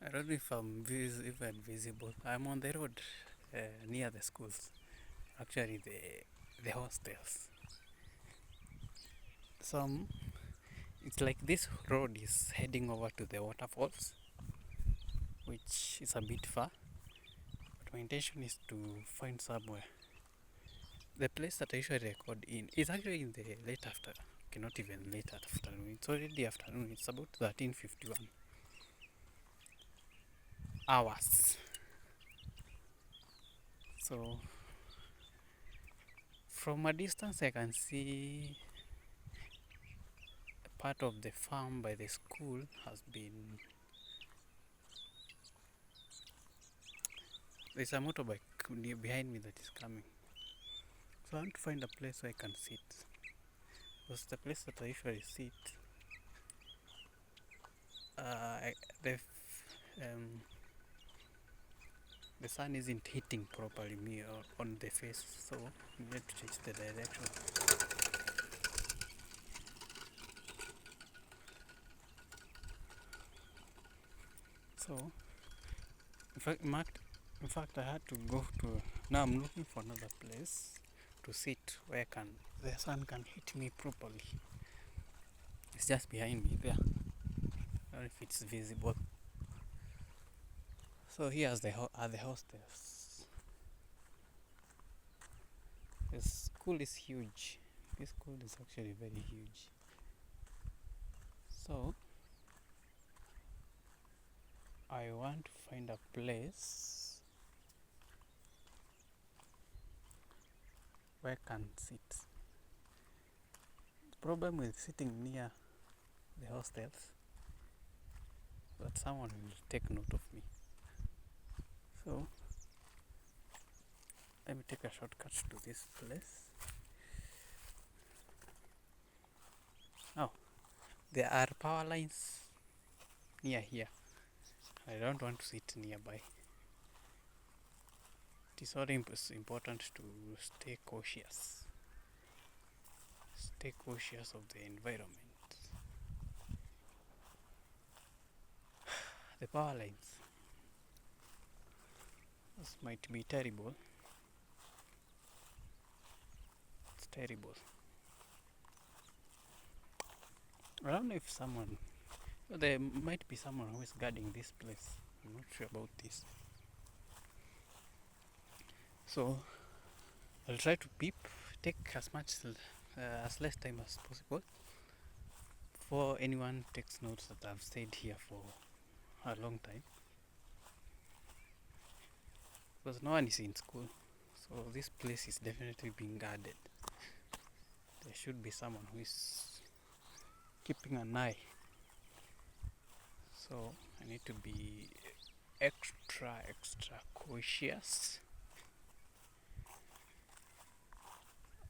I don't know if I'm even visible. I'm on the road near the schools, actually the hostels. Some it's like this road is heading over to the waterfalls, which is a bit far. But my intention is to find somewhere. The place that I usually record in is actually in the late afternoon. Okay, not even late afternoon. It's already afternoon. It's about 13:51 hours. So from a distance, I can see part of the farm by the school has been. There's a motorbike behind me that is coming. So I want to find a place where I can sit. Because the place that I usually sit, uh, the um, the sun isn't hitting properly me on the face, so I need to change the direction. So in fact, I had to go to. Now I'm looking for another place to sit where the sun can hit me properly. It's just behind me there. I don't know if it's visible. So here's are the hostels. This school is huge. This school is actually very huge. So I want to find a place where I can sit. The problem with sitting near the hostels is that someone will take note of me. So let me take a shortcut to this place. Oh, there are power lines near here. I don't want to sit nearby. It is very important to stay cautious. Stay cautious of the environment. The power lines. This might be terrible. It's terrible. I don't know if there might be someone who is guarding this place. I'm not sure about this. So I'll try to take as less time as possible before anyone takes notes that I've stayed here for a long time. Because no one is in school, so this place is definitely being guarded. There should be someone who is keeping an eye. So I need to be extra cautious.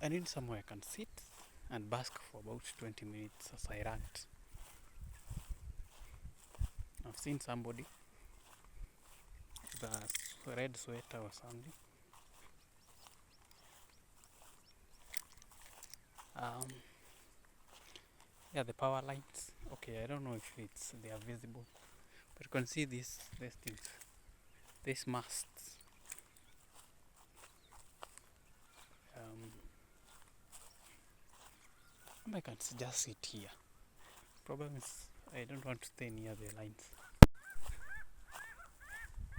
I need somewhere I can sit and bask for about 20 minutes as I rant. I've seen somebody with a red sweater or something. Yeah, the power lines. Okay, I don't know if they are visible, but you can see these things, these masts. I can just sit here. Problem is, I don't want to stay near the lines.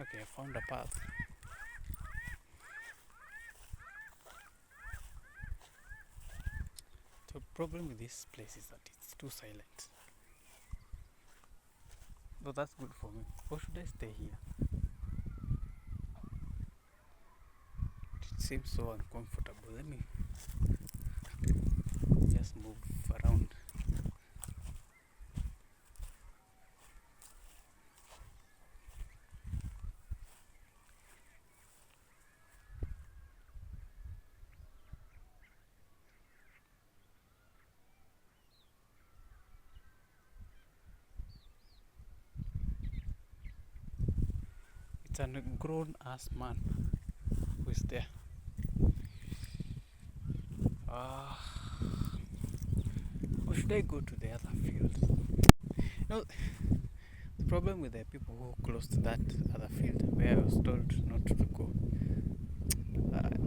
Okay, I found a path. The problem with this place is that it's too silent. Though that's good for me. Or should I stay here? It seems so uncomfortable. Let me just move around. It's a grown ass man who is there. Or should I go to the other field? No, the problem with the people who closed that other field where I was told not to go.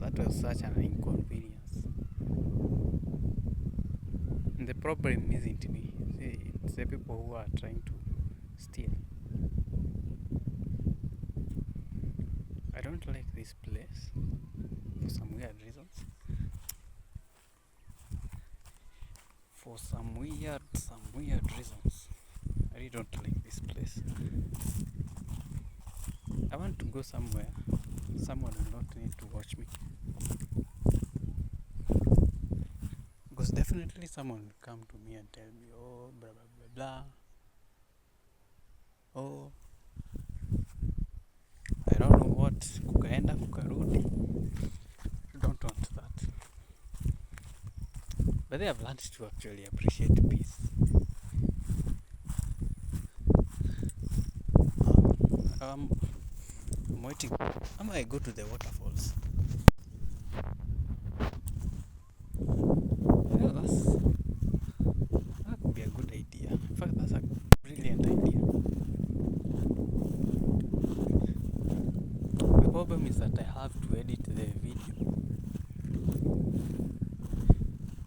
That was such an inconvenience. And the problem isn't me. It's the people who are trying to steal. I don't like this place for some weird reasons. For some weird reasons. I really don't like this place. I want to go somewhere. Someone will not need to watch me. Because definitely someone will come to me and tell me, oh, blah, blah, blah, blah. Oh, I don't know what. Kukaenda, kukarudi. I don't want that. But they have learned to actually appreciate peace. I'm waiting. I might go to the waterfalls. That could be a good idea. In fact, that's a brilliant idea. The problem is that I have to edit the video,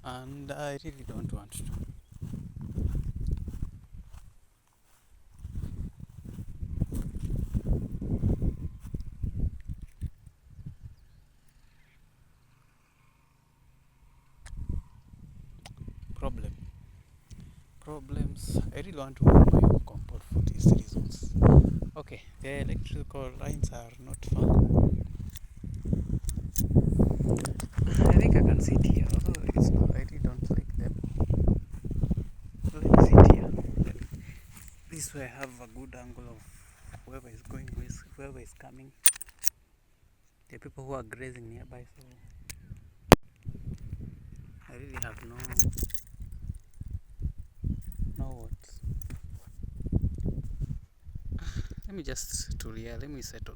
and I really don't want to. Problems. I really want to have my own compound for these reasons. Okay, the electrical lines are not far. I think I can sit here, although it's not, I really don't like them. Let me sit here. This way I have a good angle of whoever is going with, whoever is coming. The people who are grazing nearby, so I really have no words. Let me just let me settle.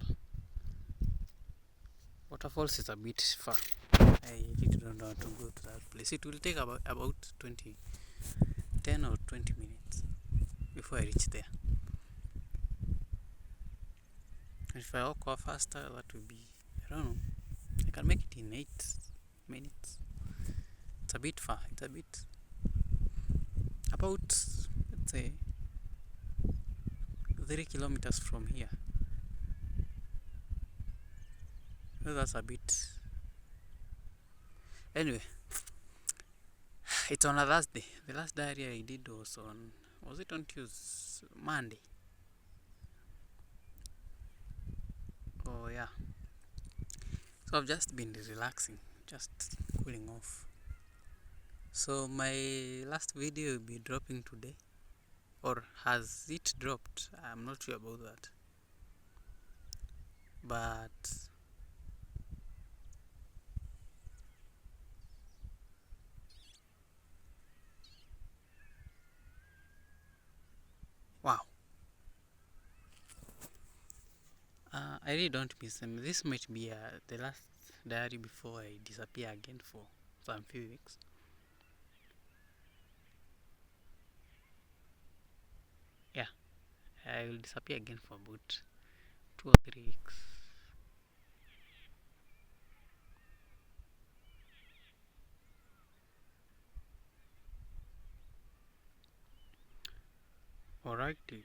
Waterfalls is a bit far. I really don't want to go to that place. It will take about 10 or 20 minutes before I reach there. If I walk faster, that will be, I don't know, I can make it in 8 minutes. It's a bit far. It's a bit about, let's say, 3 kilometers from here. So that's a bit. Anyway, it's on a Thursday. The last diary I did was it on Tuesday? Monday. Oh yeah. So I've just been relaxing, just cooling off. So my last video will be dropping today. Or has it dropped? I'm not sure about that. But wow. I really don't miss them. This might be the last diary before I disappear again for some few weeks. Yeah, I will disappear again for about 2 or 3 weeks. Alrighty.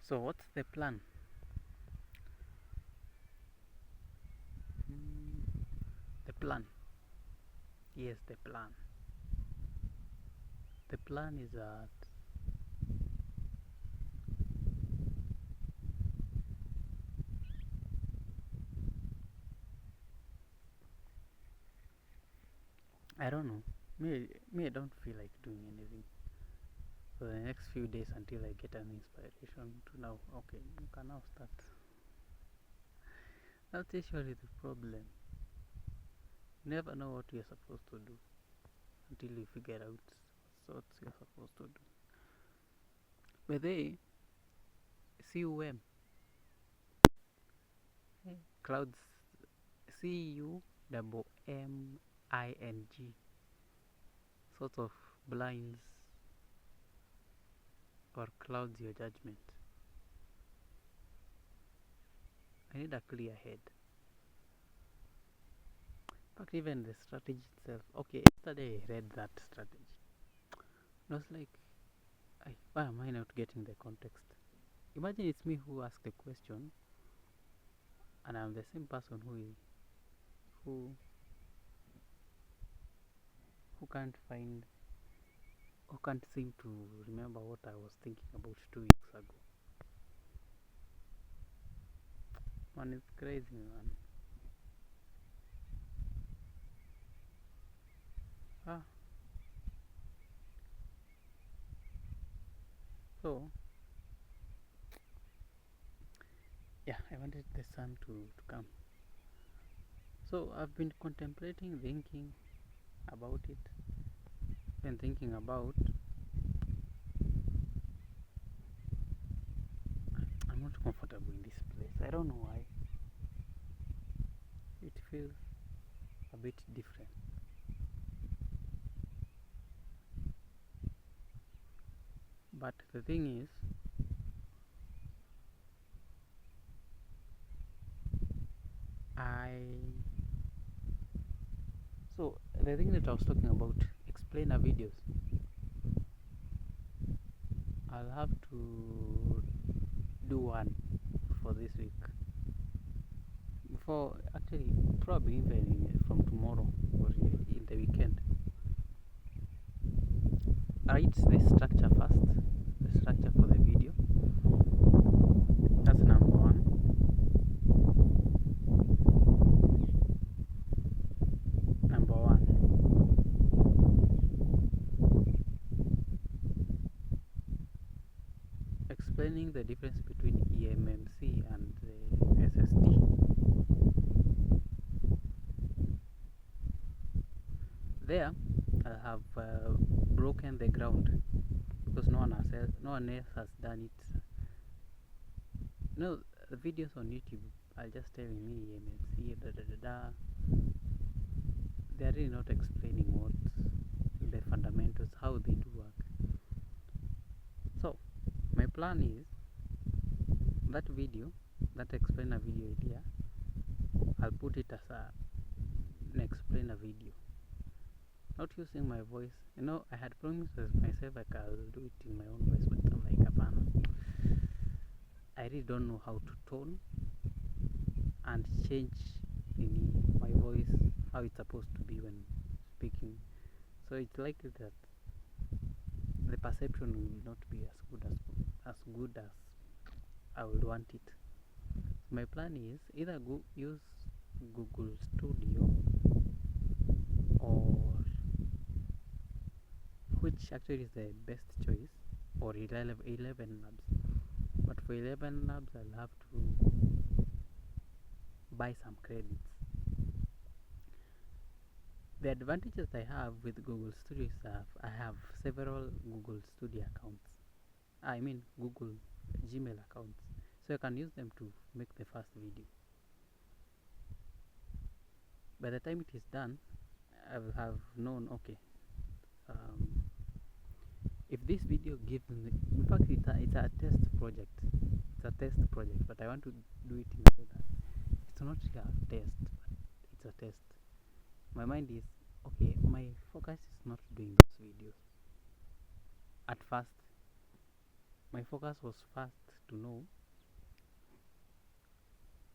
So what's the plan? The plan. Yes, the plan. The plan is that I don't know. Me I don't feel like doing anything for the next few days until I get an inspiration to now. Okay, you can now start. That's usually the problem. You never know what you're supposed to do until you figure out what you're supposed to do. But they CUM. Clouds, CUMMING, sort of blinds or clouds your judgment. I need a clear head. But even the strategy itself, okay, yesterday I read that strategy. I was like, why am I not getting the context? Imagine it's me who asked the question, and I'm the same person who can't find, who can't seem to remember what I was thinking about 2 weeks ago. Man, it's crazy, man. So yeah, I wanted the sun to come. So I've been contemplating, thinking about it, and thinking about, I'm not comfortable in this place. I don't know why. It feels a bit different. But the thing is, so the thing that I was talking about, explainer videos, I'll have to do one for this week. Before, actually, probably even from tomorrow or in the weekend. Write the structure first, the structure for the video. That's number one. Explaining the difference between eMMC and the SSD. There, I have broken the ground because no one else has done it. No, the videos on YouTube are just telling me eMMC, They are really not explaining what the fundamentals, how they do work. So my plan is that video, that explainer video idea, I'll put it as an explainer video, not using my voice. I had promised myself like I'll do it in my own voice, but I'm like, apana, I really don't know how to tone and change my voice how it's supposed to be when speaking. So it's likely that the perception will not be as good as I would want it. So my plan is either use Google Studio, or which actually is the best choice, or 11 Labs. But for 11 Labs, I'll have to buy some credits. The advantages I have with Google Studio is I have several Google Studio accounts. I mean Google Gmail accounts, so I can use them to make the first video. By the time it is done, I will have known, okay, if this video gives me, in fact it's a test project. It's a test project, but I want to do it in a way that it's not a test, but it's a test. My mind is, okay, my focus is not doing those videos. At first, my focus was first to know,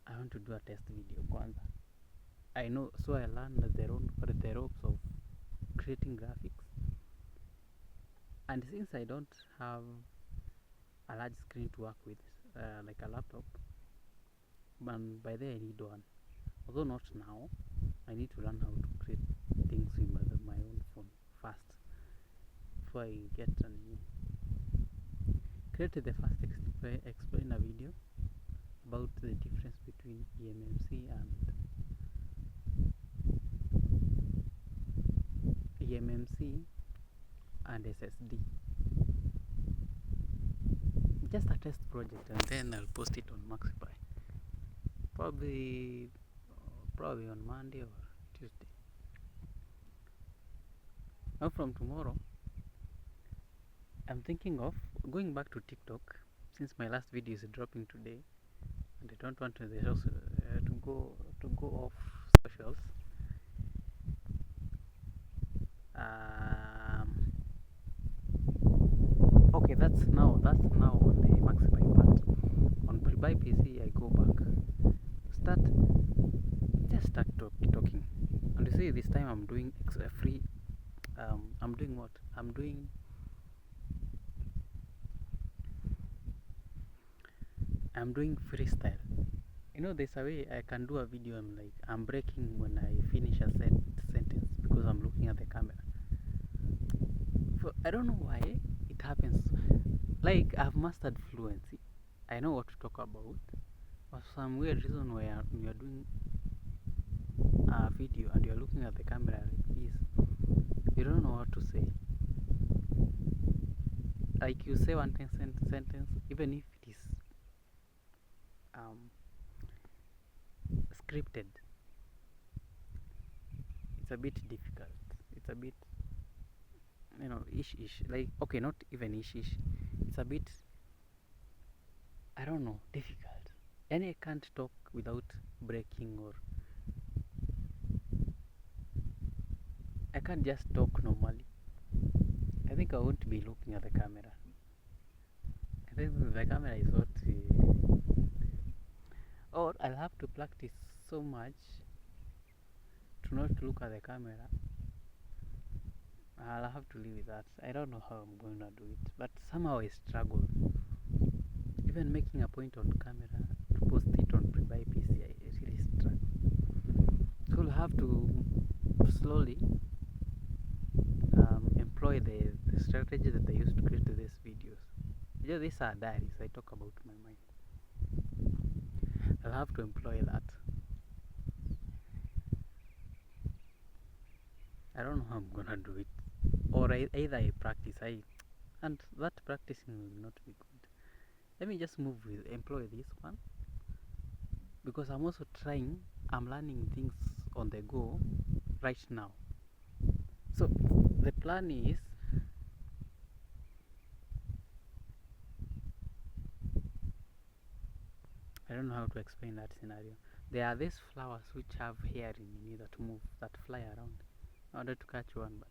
I want to do a test video kwanza. I know, so I learned the ropes of creating graphics. And since I don't have a large screen to work with, like a laptop, but by then I need one. Although not now, I need to learn how to create things with my own phone first before I get created the first explainer video about the difference between eMMC and SSD. Just a test project, and then I'll post it on Maxify. probably on Monday or Tuesday. Now from tomorrow, I'm thinking of going back to TikTok since my last video is dropping today, and I don't want to go off socials. Okay, that's now on the Maxify part. On Prebuy PC, I go back, start talking, and you see this time I'm doing free. I'm doing what? I'm doing freestyle. You know, there's a way I can do a video. I'm breaking when I finish a sentence because I'm looking at the camera. I don't know why it happens. Like, I've mastered fluency. I know what to talk about. For some weird reason, where when you're doing a video and you're looking at the camera like this, you don't know what to say. Like, you say one sentence, even if it is scripted, it's a bit difficult. It's a bit, ish. Like, okay, not even ish. It's a bit, I don't know, difficult. And I can't talk without breaking, or I can't just talk normally. I think I won't be looking at the camera. I think the camera is what, or I'll have to practice so much to not look at the camera. I'll have to live with that. I don't know how I'm going to do it, but somehow I struggle. Even making a point on camera to post it on Prebuy PC, I really struggle. So I'll have to slowly employ the strategy that I used to create these videos. These are diaries. I talk about my mind. I'll have to employ that. I don't know how I'm gonna do it, or either I practice, and that practicing will not be good. Let me just employ this one, because I'm also I'm learning things on the go right now. So the plan is, I don't know how to explain that scenario. There are these flowers which have hair in it that move, that fly around. I wanted to catch one, but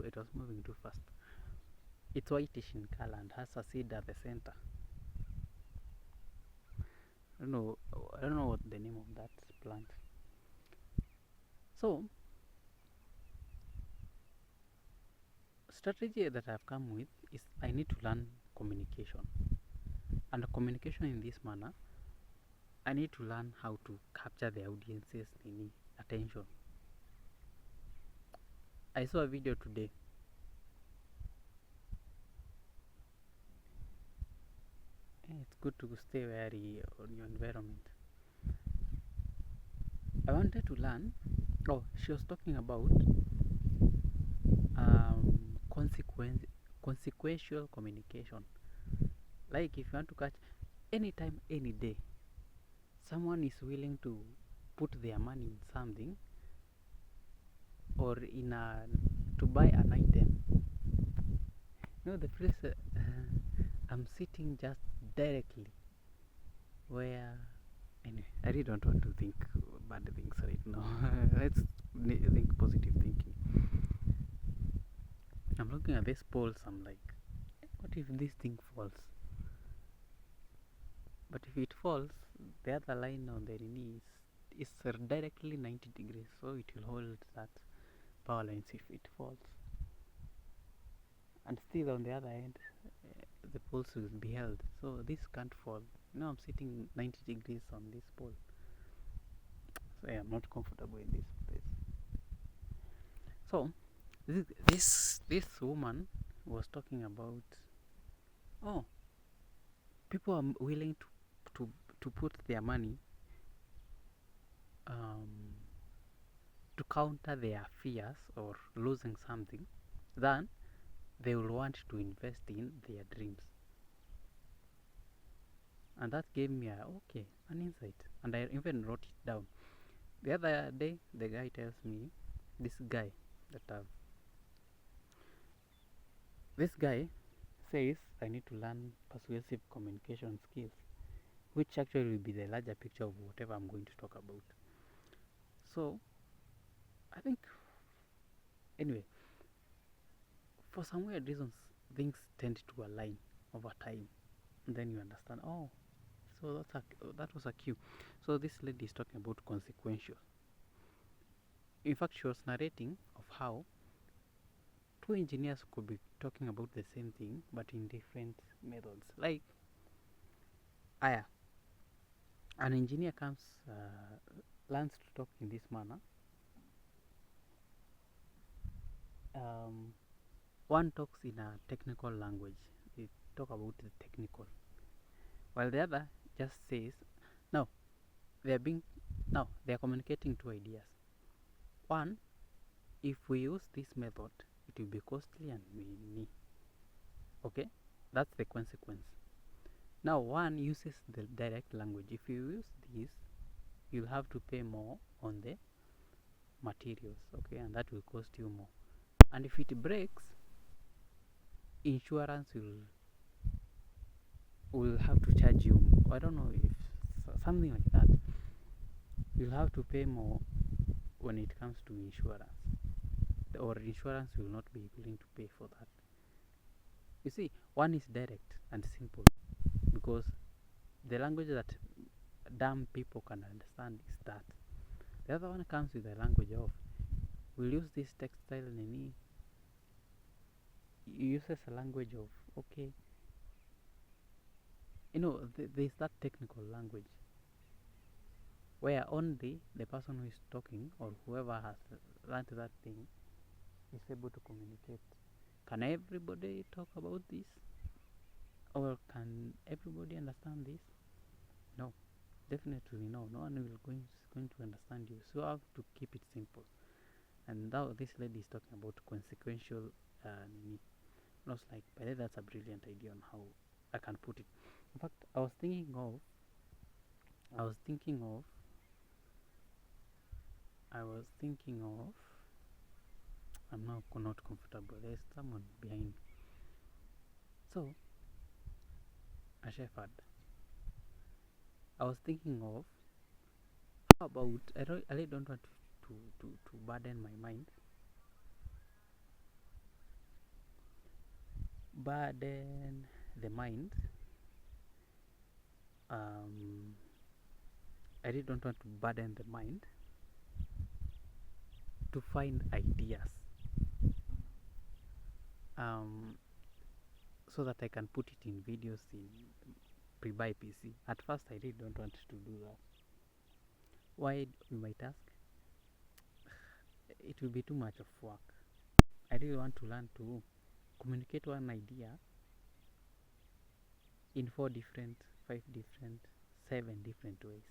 it was moving too fast. It's whitish in color and has a seed at the center. I don't know what the name of that plant. So, strategy that I've come with is I need to learn communication, and communication in this manner, I need to learn how to capture the audience's attention. I saw a video today. It's good to stay wary on your environment. I wanted to learn. Oh, she was talking about consequential communication. Like, if you want to catch anytime, any day, someone is willing to put their money in something, or to buy an item. The place I'm sitting just directly where, anyway, I really don't want to think bad things right now. Let's think positive thinking. I'm looking at this poles. I'm like, what if this thing falls? But if it falls, the other line on the knee is directly 90 degrees, so it will hold that power lines if it falls. And still on the other end, the poles will be held, so this can't fall. I'm sitting 90 degrees on this pole, so I'm not comfortable in this place. So this woman was talking about, people are willing to put their money to counter their fears or losing something, than they will want to invest in their dreams. and that gave me an insight, and I even wrote it down. The other day, the guy tells me, this guy that I've, this guy says I need to learn persuasive communication skills, which actually will be the larger picture of whatever I'm going to talk about. So I think, anyway, for some weird reasons, things tend to align over time, and then you understand, oh, so that was a cue. So this lady is talking about consequential. In fact, she was narrating of how two engineers could be talking about the same thing but in different methods. Like, an engineer comes, learns to talk in this manner. One talks in a technical language. They talk about the technical, while the other just says, no, they are communicating two ideas. One, if we use this method, it will be costly and many. Okay, that's the consequence. Now, one uses the direct language. If you use this, you'll have to pay more on the materials, okay, and that will cost you more. And if it breaks, insurance will have to charge you. I don't know if something like that. You'll have to pay more when it comes to insurance, or insurance will not be willing to pay for that. You see, one is direct and simple because the language that dumb people can understand is that. The other one comes with the language of, we'll use this textile nini. It uses a language of, okay, there's that technical language where only the person who is talking or whoever has learned that thing is able to communicate. Can everybody talk about this? Or can everybody understand this? No, definitely no. No one will going to understand you. So I have to keep it simple. And now this lady is talking about consequential need. And I was like, by the way, that's a brilliant idea on how I can put it. In fact, I was thinking of I'm now not comfortable. There's someone behind me. So, a shepherd. I was thinking of, how about, I really don't want to burden my mind. Burden the mind. I really don't want to burden the mind to find ideas. So that I can put it in videos in pre-buy PC. At first, I really don't want to do that. Why, you might ask? It will be too much of work. I really want to learn to communicate one idea in 4 different, 5 different, 7 different ways.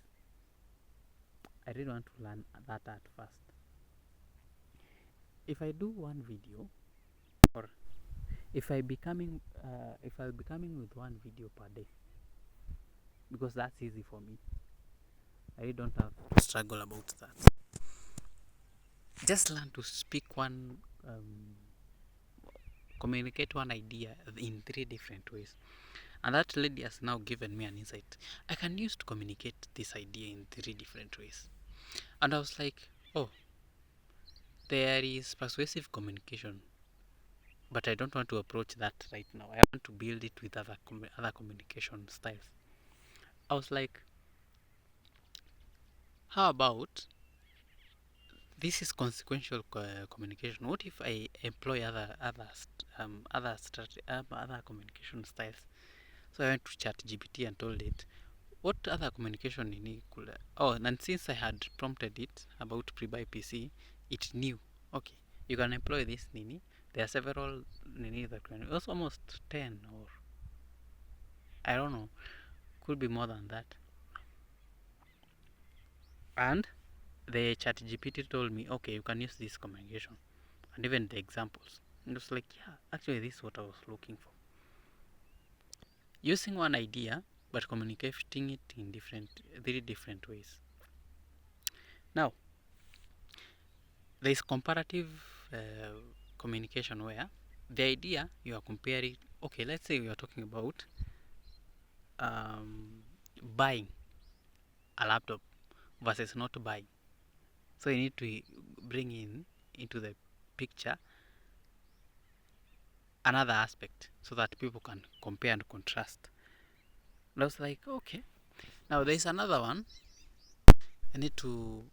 I really want to learn that at first. If I do one video, or if I'll be coming with one video per day, because that's easy for me. I really don't have to struggle about that. Just learn to speak one, communicate one idea in 3 different ways. And that lady has now given me an insight. I can use to communicate this idea in 3 different ways. And I was like, oh, there is persuasive communication, but I don't want to approach that right now. I want to build it with other communication styles. I was like, how about this is consequential communication? What if I employ other communication styles? So I went to ChatGPT and told it, what other communication nini could and since I had prompted it about pre-buy PC, it knew, okay, you can employ this nini. There are several nini that can, it was almost 10, or I don't know, could be more than that. And the ChatGPT told me, okay, you can use this communication and even the examples. And it was like, yeah, actually this is what I was looking for. Using one idea but communicating it in three different ways. Now, there is comparative communication where the idea you are comparing, okay, let's say we are talking about buying a laptop versus not buying. So you need to bring into the picture another aspect so that people can compare and contrast. And I was like, okay. Now there's another one. I need to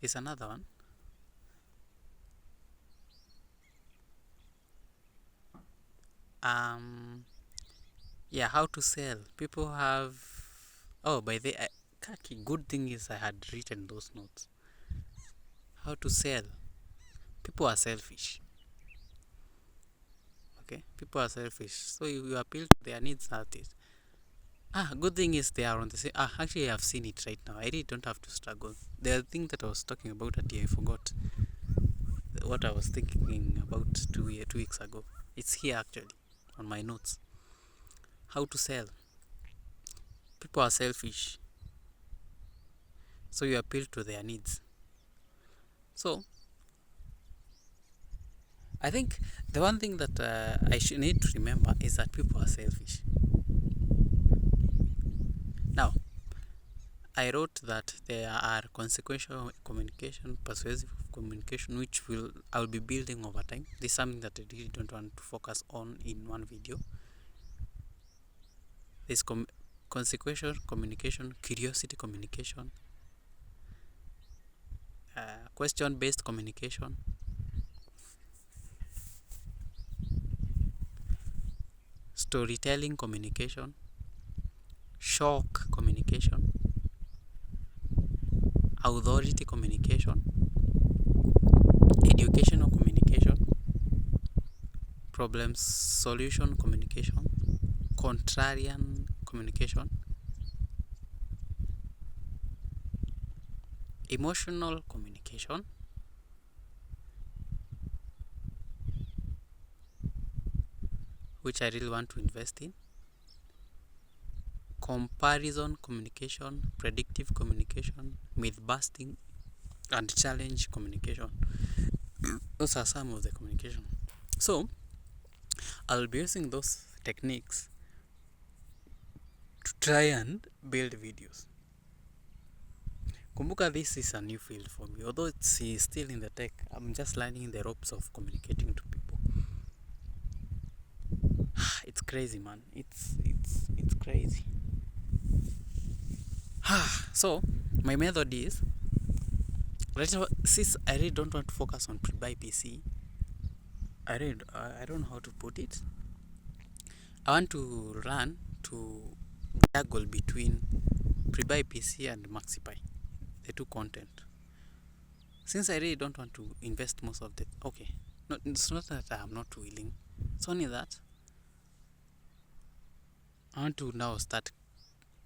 there's another one. Yeah, how to sell. People have by the Kaki, good thing is I had written those notes. How to sell. People are selfish. Okay, people are selfish. So you appeal to their needs artists. Good thing is they are on the same. Actually, I've seen it right now. I really don't have to struggle. The thing that I was talking about at I forgot what I was thinking about 2 weeks ago. It's here actually on my notes. How to sell. People are selfish. So you appeal to their needs. So I think the one thing that I should need to remember is that people are selfish. Now, I wrote that there are consequential communication, persuasive communication, which I'll be building over time. This is something that I really don't want to focus on in one video. There's consequential communication, curiosity communication, question-based communication, storytelling communication, shock communication, authority communication, educational communication, problem solution communication, contrarian communication, emotional communication, which I really want to invest in, comparison communication, predictive communication, myth busting, and challenge communication. Those are some of the communication. So I'll be using those techniques to try and build videos. Kumbuka, this is a new field for me. Although it's still in the tech, I'm just learning the ropes of communicating to people. It's crazy, man. It's crazy. So my method is, since I really don't want to focus on pre-buy PC, I don't know how to put it. I want to learn to juggle between pre-buy PC and MaxiPi, the two content. Since I really don't want to invest most of the it's not that I am not willing. It's only that I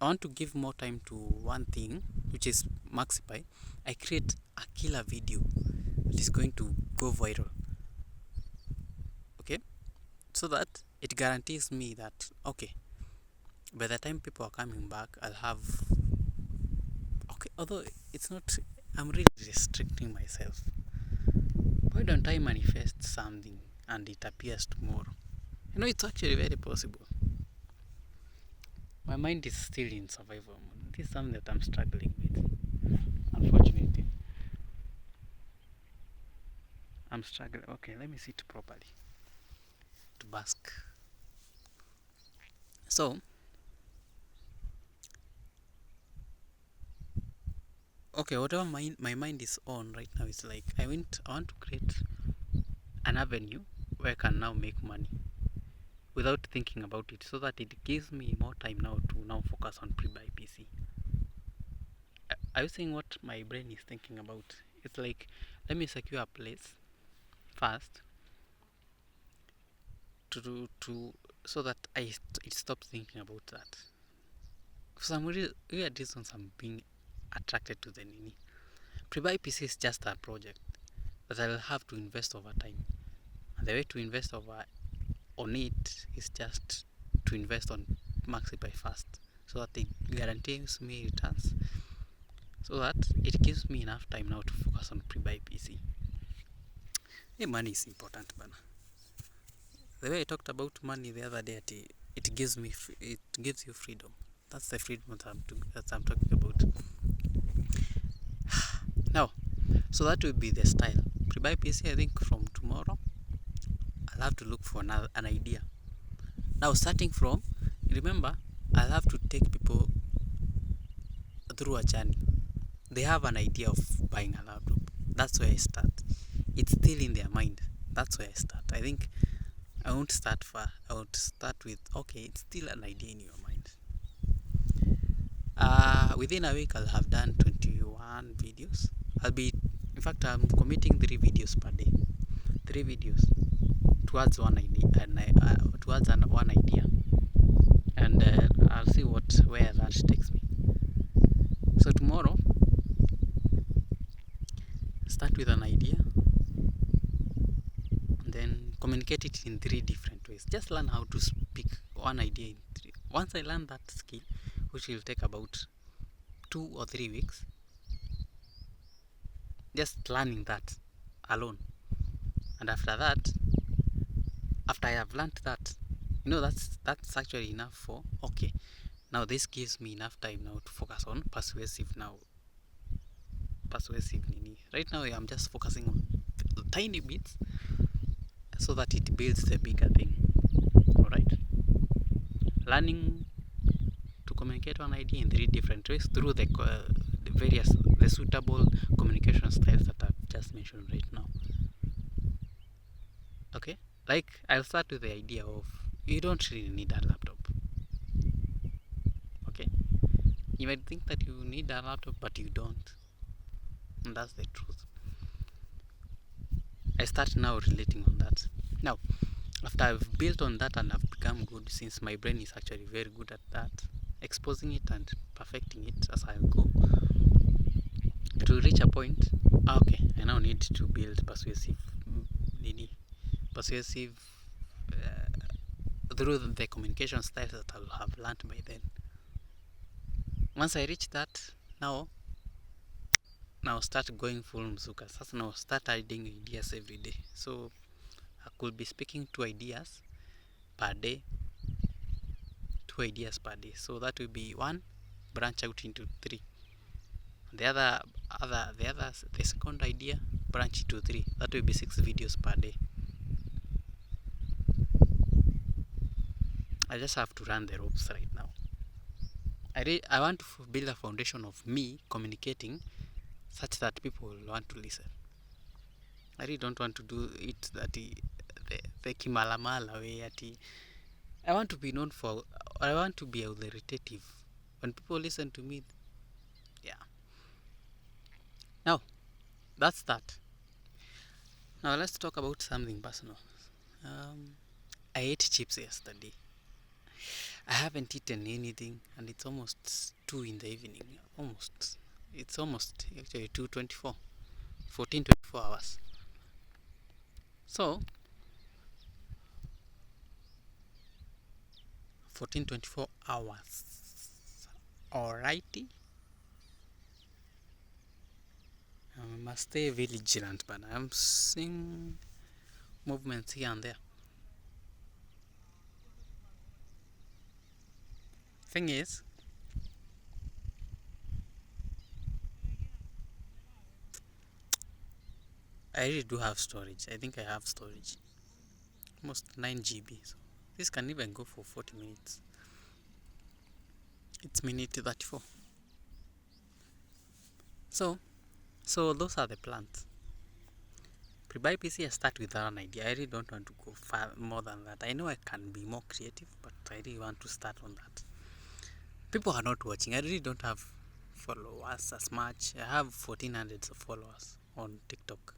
want to give more time to one thing, which is MaxiPi. I create a killer video that is going to go viral. Okay? So that it guarantees me that, okay, by the time people are coming back, I'll have, although it's not, I'm really restricting myself. Why don't I manifest something and it appears tomorrow? It's actually very possible. My mind is still in survival mode. This is something that I'm struggling with. Unfortunately, I'm struggling. Okay, let me sit properly to bask. So, whatever my mind is on right now is like, I want to create an avenue where I can now make money without thinking about it, so that it gives me more time now to focus on pre-buy PC. Are you seeing what my brain is thinking about? It's like, let me secure a place first to so that it stops thinking about that. For some weird reasons, I'm being attracted to the Nini. Pre-buy PC is just a project that I'll have to invest over time. And the way to invest on it is just to invest on Maxipay first, so that it guarantees me returns, so that it gives me enough time now to focus on pre-buy PC. Hey, money is important, bana. The way I talked about money the other day, it gives you freedom. That's the freedom that I'm talking about. Now, so that will be the style. Pre-buy PC, I think from tomorrow, I'll have to look for an idea. Now, starting from, remember, I'll have to take people through a journey. They have an idea of buying a laptop. That's where I start. It's still in their mind. That's where I start. I think I won't start far. I would start with, okay, it's still an idea in your mind. Within a week, I'll have done 21 videos. In fact, I'm committing 3 videos per day. 3 videos towards one idea, one idea, and I'll see where that takes me. So tomorrow, start with an idea, and then communicate it in 3 different ways. Just learn how to speak one idea in 3. Once I learn that skill, which will take about 2 or 3 weeks, just learning that alone. And after I have learned that, that's actually enough for, okay, now this gives me enough time now to focus on persuasive nini. Right now I'm just focusing on the tiny bits so that it builds the bigger thing. Alright, learning to communicate one idea in 3 different ways through the suitable communication styles that I've just mentioned right now. Okay, like I'll start with the idea of, you don't really need a laptop. Okay, you might think that you need a laptop, but you don't, and that's the truth. I start now relating on that. Now, after I've built on that and I've become good, since my brain is actually very good at that, exposing it and perfecting it as I go, to reach a point, okay, I now need to build persuasive through the communication styles that I'll have learned by then. Once I reach that, now start going full mzuka. Sasa now start adding ideas every day. So I could be speaking 2 ideas per day. 2 ideas per day. So that will be 1 branch out into 3. The second idea branch into 3. That will be 6 videos per day. I just have to run the ropes right now. I want to build a foundation of me communicating such that people will want to listen. I really don't want to do it that the kimalamala way. I want to be known for, I want to be authoritative. When people listen to me, yeah. Now, that's that. Now let's talk about something personal. I ate chips yesterday. I haven't eaten anything, and it's almost 2 in the evening. It's almost actually 2:24. 24 hours. So 24 hours. Alrighty. I must stay vigilant, but I'm seeing movements here and there. Thing is, I really do have storage. I think I have storage. Almost 9 GB. So this can even go for 40 minutes. It's minute 34. So those are the plans. Pre-buy PC, I start with an idea. I really don't want to go far more than that. I know I can be more creative, but I really want to start on that. People are not watching. I really don't have followers as much. I have 1400 of followers on TikTok,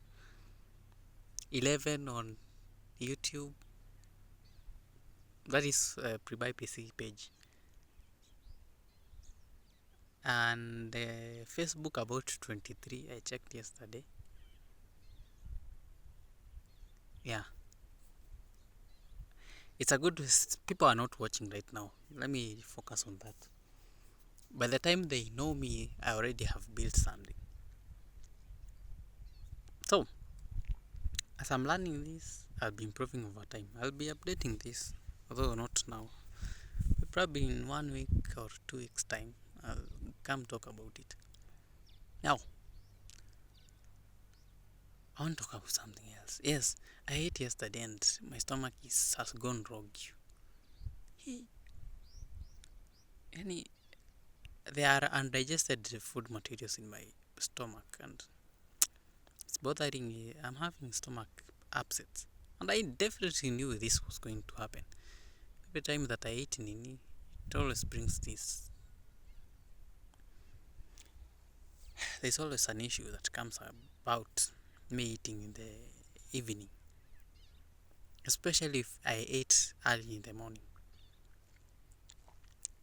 11 on YouTube. That is a pre-buy PC page. And Facebook about 23. I checked yesterday. Yeah, It's a good, people are not watching right now. Let me focus on that. By the time they know me, I already have built something. So, as I'm learning this, I'll be improving over time. I'll be updating this, although not now. Probably in 1 week or 2 weeks time, I'll come talk about it. Now, I want to talk about something else. Yes, I ate yesterday and my stomach has gone rogue. Hey, any there are undigested food materials in my stomach and it's bothering me. I'm having stomach upsets. And I definitely knew this was going to happen. Every time that I eat nini, it always brings this. There's always an issue that comes about me eating in the evening. Especially if I ate early in the morning.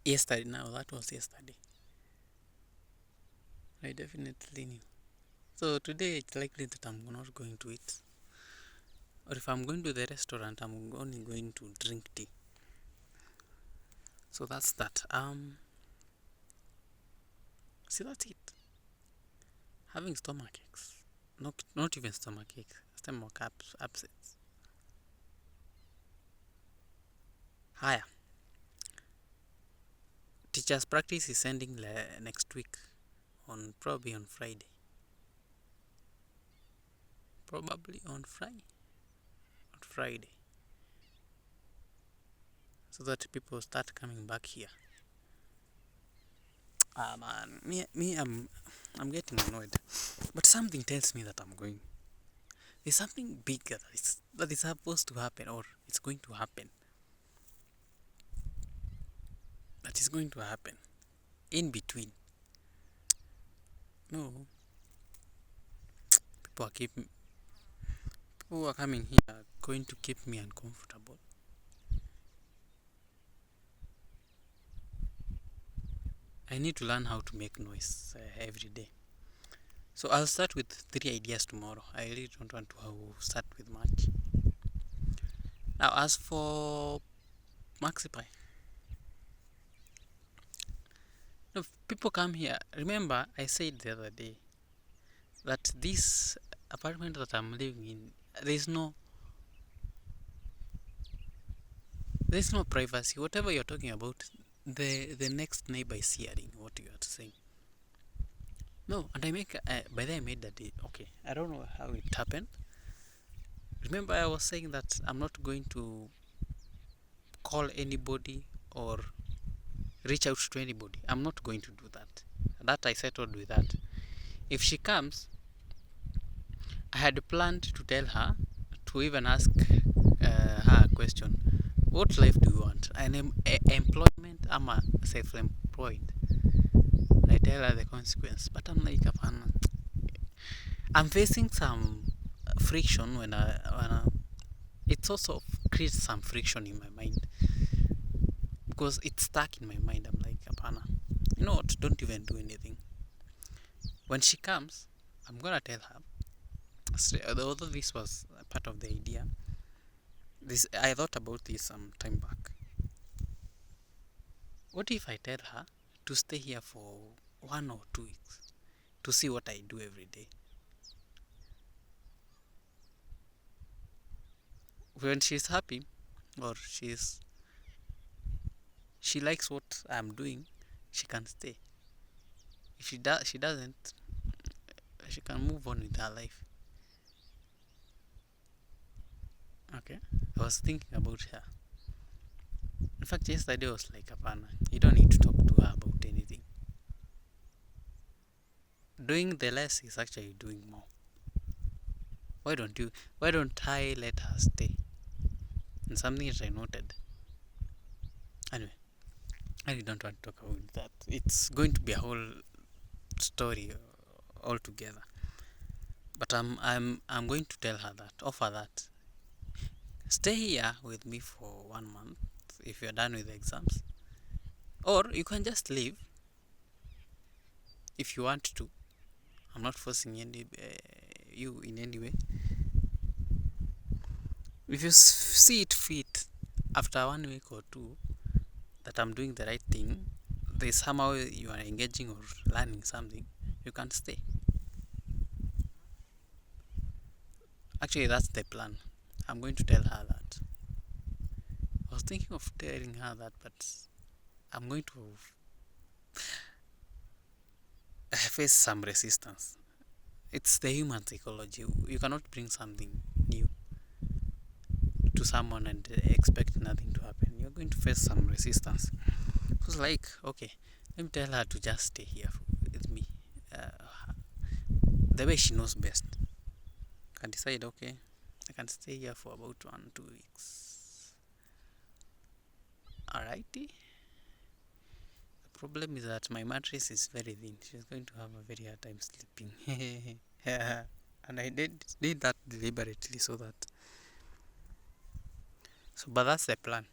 Yesterday, now that was yesterday. I definitely knew. So today it's likely that I'm not going to eat. Or if I'm going to the restaurant, I'm only going to drink tea. So that's that. See, that's it. Having stomach aches. Not even stomach aches. Stomach upsets. Higher. Teachers practice is ending next week. Probably on Friday. Probably on Friday. So that people start coming back here. Man, I'm getting annoyed. But something tells me that I'm going. There's something bigger that is supposed to happen or it's going to happen. That is going to happen. In between. No. People who are coming here are going to keep me uncomfortable. I need to learn how to make noise every day. So I'll start with 3 ideas tomorrow. I really don't want to start with much. Now as for MaxiPi, people come here. Remember I said the other day that this apartment that I'm living in, there's no privacy. Whatever you're talking about, the next neighbor is hearing what you are saying. No, and by then I made that day. Okay, I don't know how it happened. Remember I was saying that I'm not going to call anybody or reach out to anybody. I'm not going to do that. That I settled with that. If she comes, I had planned to tell her, to even ask her a question. What life do you want? An employment? I'm a self-employed. I tell her the consequence. But I'm like, I'm facing some friction when it also creates some friction in my mind. Because it's stuck in my mind. I'm like, apana. You know what? Don't even do anything. When she comes, I'm gonna tell her. Although this was part of the idea, I thought about this some time back. What if I tell her to stay here for 1 or 2 weeks to see what I do every day? When she's happy or she likes what I'm doing, she can stay. If she doesn't, she can move on with her life. Okay, I was thinking about her. In fact, yesterday I was like, apana, you don't need to talk to her about anything. Doing the less is actually doing more. Why don't I let her stay? And something that I noted. Anyway, I really don't want to talk about that. It's going to be a whole story altogether. But I'm going to tell her that, offer that. Stay here with me for 1 month if you're done with the exams. Or you can just leave if you want to. I'm not forcing you in any way. If you see it fit, after 1 week or two that I'm doing the right thing, they somehow you are engaging or learning something, you can stay. Actually, that's the plan. I'm going to tell her that. I was thinking of telling her that, but I'm going to face some resistance. It's the human psychology. You cannot bring something new to someone and expect nothing to happen. You're going to face some resistance. It was like, okay, let me tell her to just stay here with me. The way she knows best. Can decide, okay, I can stay here for about 1-2 weeks. Alrighty. The problem is that my mattress is very thin. She's going to have a very hard time sleeping. And I did that deliberately but that's the plan.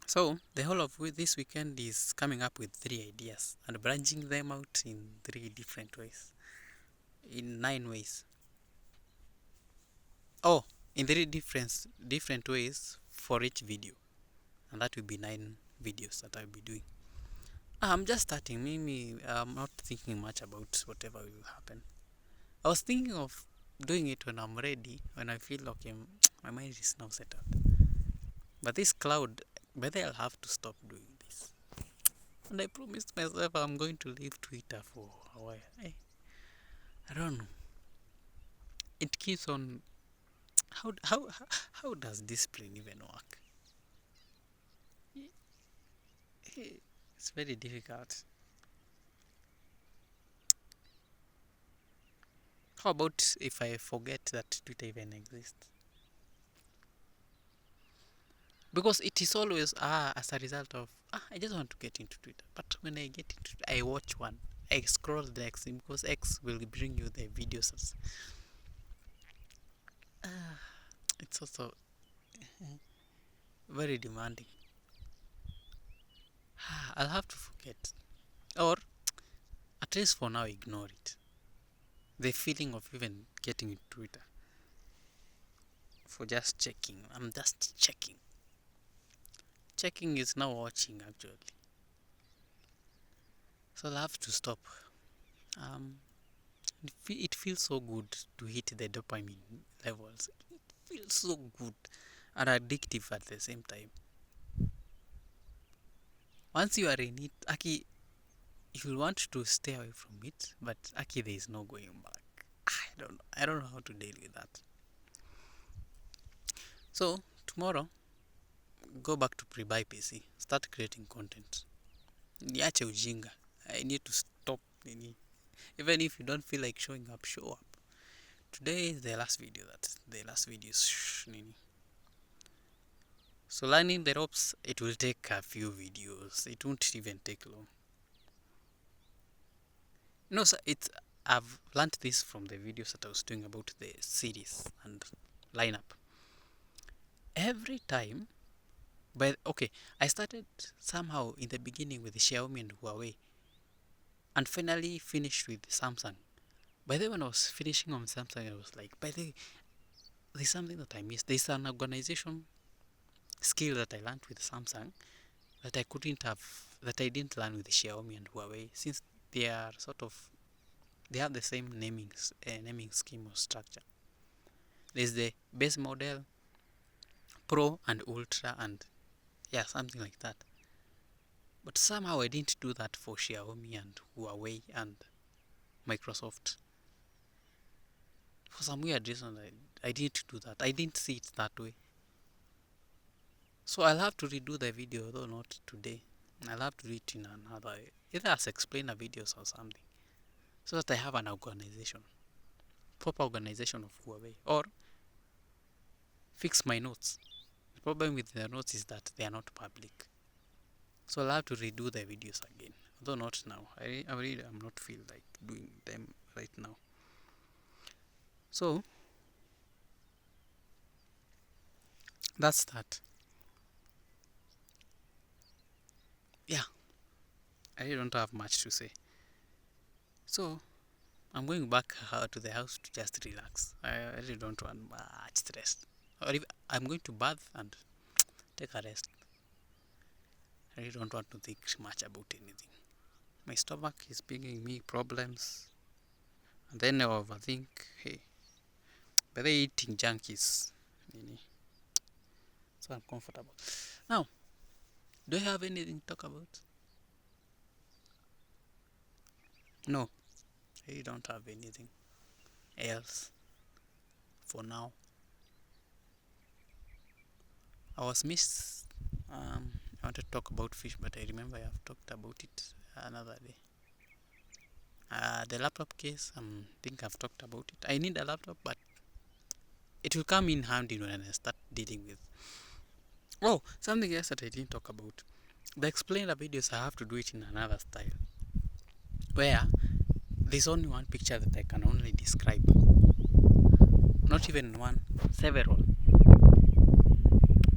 So the whole of this weekend is coming up with 3 ideas and branching them out in 3 different ways, in 9 ways. Oh, in 3 different ways for each video, and that will be 9 videos that I'll be doing. I'm just starting. I'm not thinking much about whatever will happen. I was thinking of doing it when I'm ready, when I feel okay, my mind is now settled. But this cloud, whether I'll have to stop doing this. And I promised myself I'm going to leave Twitter for a while. I don't know. It keeps on. How does discipline even work? It's very difficult. How about if I forget that Twitter even exists? Because it is always as a result of I just want to get into Twitter. But when I get into it, I watch one. I scroll the X because X will bring you the videos. It's also very demanding. I'll have to forget. Or at least for now ignore it. The feeling of even getting into Twitter. For just checking. I'm just checking. Checking is now watching actually. So I'll have to stop. It feels so good to hit the dopamine levels. It feels so good and addictive at the same time. Once you are in it, Aki, you will want to stay away from it, but Aki, there is no going back. I don't know how to deal with that. So tomorrow, go back to pre-buy PC. Start creating content. Niache ujinga. I need to stop. Even if you don't feel like showing up, show up. Today is the last video. So learning the ropes, it will take a few videos. It won't even take long. No, sir, I've learned this from the videos that I was doing about the series and lineup. Every time, I started somehow in the beginning with the Xiaomi and Huawei, and finally finished with Samsung. By the way, when I was finishing on Samsung, I was like, there's something that I missed. There's an organization skill that I learned with Samsung that I didn't learn with Xiaomi and Huawei, since they are they have the same naming scheme or structure. There's the base model, Pro and Ultra, and something like that. But somehow I didn't do that for Xiaomi and Huawei and Microsoft. For some weird reason, I didn't do that. I didn't see it that way. So I'll have to redo the video, though not today. I'll have to do it in another, either as explainer videos or something, so that I have an organization, proper organization of Huawei, or fix my notes. The problem with the notes is that they are not public. So I'll have to redo the videos again, although not now. I really am not feel like doing them right now. So that's that. Yeah, I really don't have much to say. So I'm going back to the house to just relax. I really don't want much stress. Or if I'm going to bath and take a rest. I really don't want to think much about anything. My stomach is bringing me problems, and then I overthink. Hey, but they eating junk is so uncomfortable. Now, do you have anything to talk about? No, I don't have anything else for now. I was missed. I wanted to talk about fish, but I remember I have talked about it another day. The laptop case, I think I've talked about it. I need a laptop, but it will come in handy when I start dealing with. Oh, something else that I didn't talk about. The explainer videos, I have to do it in another style, where there's only one picture that I can only describe. Not even one, several.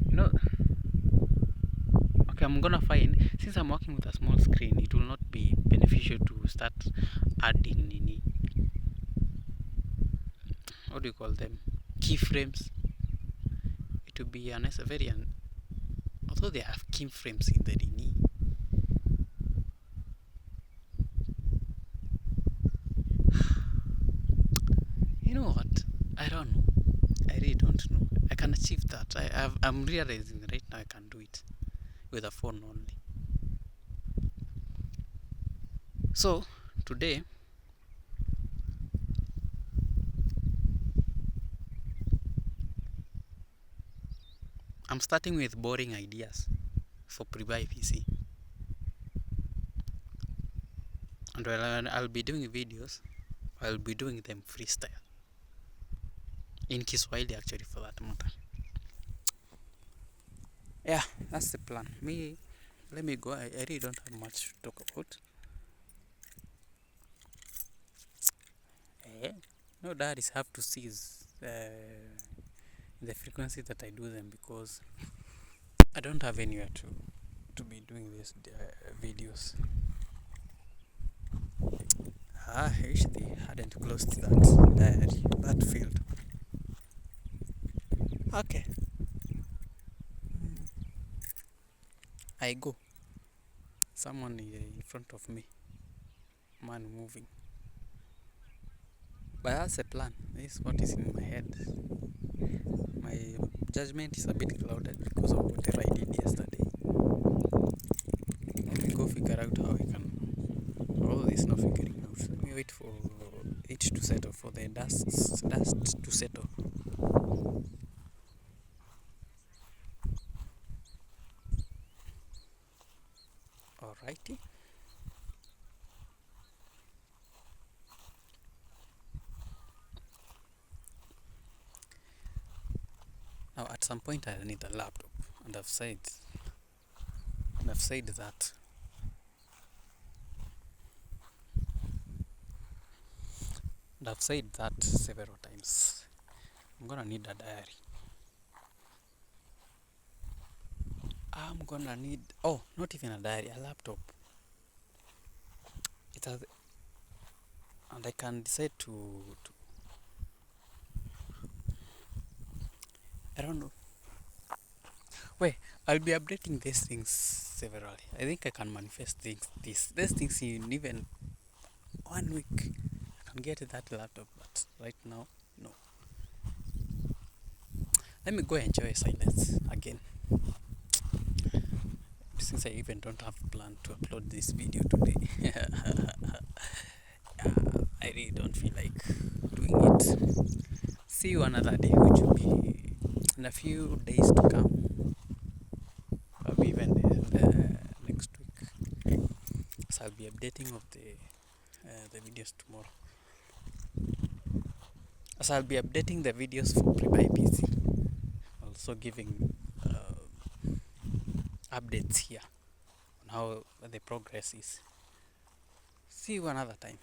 No. Okay, I'm gonna find, since I'm working with a small screen, it will not be beneficial to start adding what do you call them, keyframes. It will be although they have keyframes in the Nini. You know what? I don't know. I really don't know. I can achieve that. I'm realizing right now I can do it with a phone only. So today I'm starting with boring ideas for pre-buy PC, and when I'll be doing videos, I'll be doing them freestyle in Kiswahili, actually, for that matter. Yeah, that's the plan. Let me go. I really don't have much to talk about. No, daddies have to cease the frequency that I do them, because I don't have anywhere to be doing these videos. I wish they hadn't closed that field. Okay. I go. Someone in front of me. Man moving. But that's the plan. This is what is in my head. My judgment is a bit clouded because of whatever I did yesterday. Let me go figure out how I can. All this not figuring out. Let me wait for it to settle, for the dust to settle. Alrighty. Now at some point I need a laptop, and I've said that several times. I'm gonna need a diary. I'm gonna need, not even a diary, a laptop. And I can decide to I don't know. Wait, I'll be updating these things severally. I think I can manifest these things in even 1 week. I can get that laptop, but right now, no. Let me go enjoy silence again. Since I even don't have a plan to upload this video today. I really don't feel like doing it. See you another day, which will be in a few days to come. Or even next week. So I'll be updating of the videos tomorrow. So I'll be updating the videos for pre-buy PC. Also giving updates here on how the progress is. See you another time.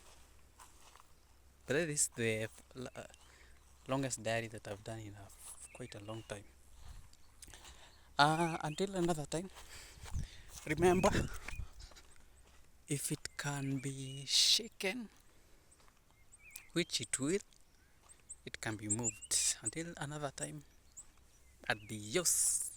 But that is the longest diary that I've done in quite a long time. Until another time, remember, if it can be shaken, which it will, it can be moved. Until another time, adios.